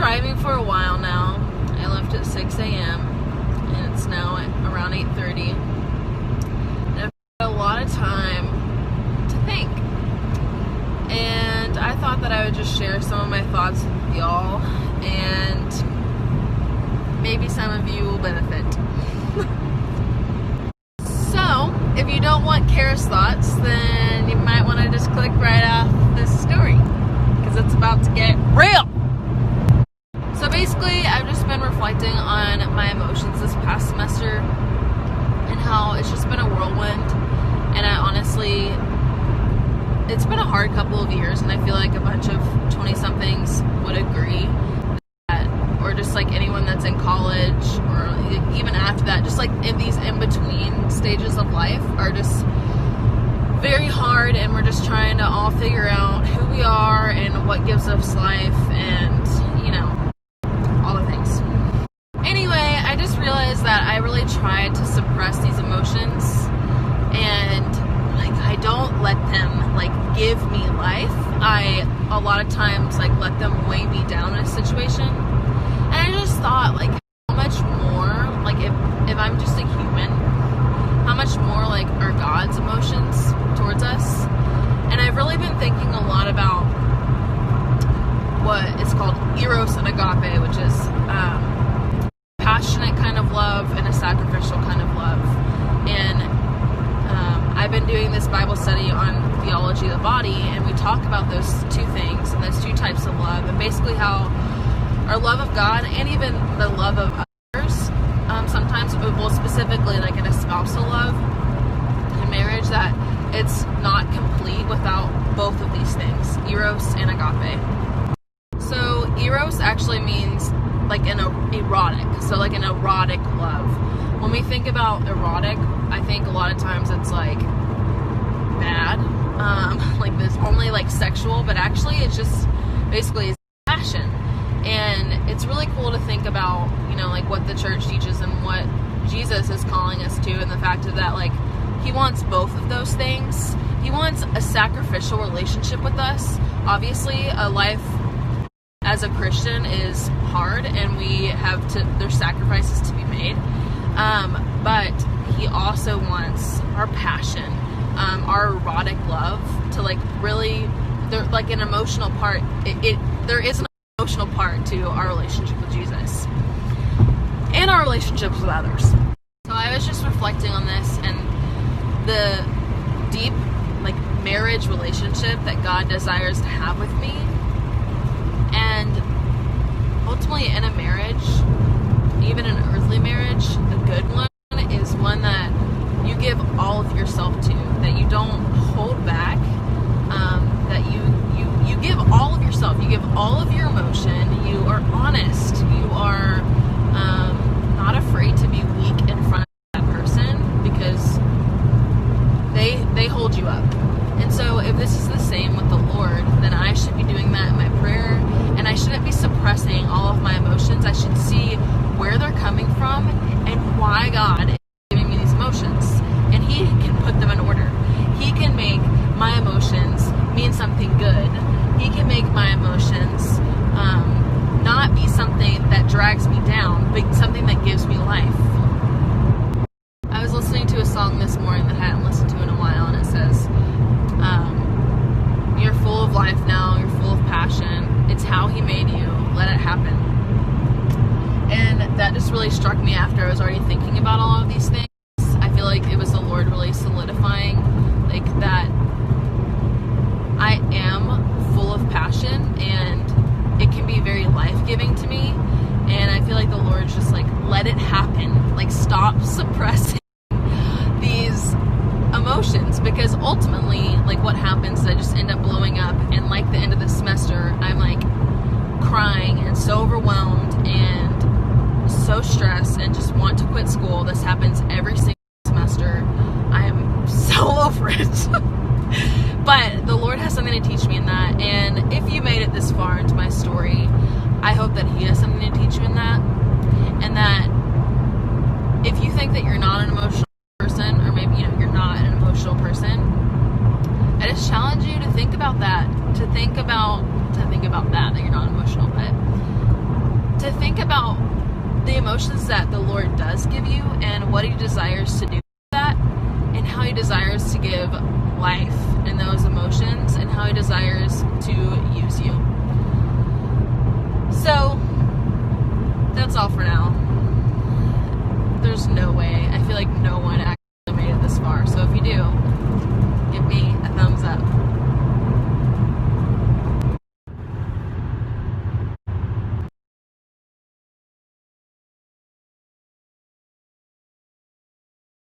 driving for a while now. I left at 6 a.m. and it's now at around 8:30. And I've got a lot of time to think. And I thought that I would just share some of my thoughts with y'all, and maybe some of you will benefit. So, if you don't want Kara's thoughts, then you might want to just click right off this story, because it's about to get real. So basically, I've just been reflecting on my emotions this past semester and how it's just been a whirlwind. And I honestly, it's been a hard couple of years, and I feel like a bunch of 20-somethings would agree that, or just like anyone that's in college, or even after that, just like in these in-between stages of life are just very hard, and we're just trying to all figure out who we are and what gives us life, and all the things. Anyway, I just realized that I really tried to suppress these emotions, and I don't let them give me life. I a lot of times let them weigh me down in a situation, and I just thought how much more if I'm just a human, how much more are God's emotions towards us. And I've really been thinking a lot about what is called eros and agape, which is passionate kind of love and a sacrificial kind of love. And I've been doing this Bible study on theology of the body, and we talk about those two things and those two types of love, and basically how our love of God and even the love of others, sometimes, well, specifically in a spousal love in marriage, that it's not complete without both of these things, eros and agape. So eros actually means an erotic, so an erotic love. When we think about erotic, I think a lot of times it's bad, this only sexual, but actually it's just basically passion. And it's really cool to think about, what the church teaches and what Jesus is calling us to, and the fact of that, he wants both of those things. He wants a sacrificial relationship with us. Obviously, a life as a Christian is hard, and there's sacrifices to be made. But he also wants our passion, our erotic love to really, an emotional part. There is an emotional part to our relationship with Jesus and our relationships with others. So I was just reflecting on this and the deep marriage relationship that God desires to have with me. And ultimately, in a marriage, even an earthly marriage, a good one is one that you give all of yourself to, that you don't hold back, that you give all of yourself, you give all of your emotion, you are honest, you are not afraid to be weak in front of that person, because they hold you up. And so if this is the same with the Lord, then I should be doing that in my prayer, and I shouldn't be suppressing all of my emotions. I should see where they're coming from and why God is giving me these emotions. And He can put them in order. He can make my emotions mean something good. He can make my emotions not be something that drags me down, but something that gives me life. I was listening to a song this morning that I hadn't listened to in a while, and it says, you're full of life now, you're full of passion, it's how He made you, let it happen. And that just really struck me after I was already thinking about all of these things. I feel like it was the Lord really solidifying that I am full of passion, and it can be very life-giving to me. And I feel like the Lord's just let it happen, stop suppressing these emotions, because ultimately what happens is I just end up blowing up, and the end of the semester I'm crying and so overwhelmed and so stressed and just want to quit school. This happens every single semester. I am so over it. But the Lord has something to teach me in that, and if you made it this far into my story, I hope that He has something to teach you in that, and that if you think that you're not an emotional person, or maybe you're not an emotional person, I just challenge you to think about that, that you're not emotional. But to think about the emotions that the Lord does give you and what he desires to do with that, and how he desires to give life in those emotions, and how he desires to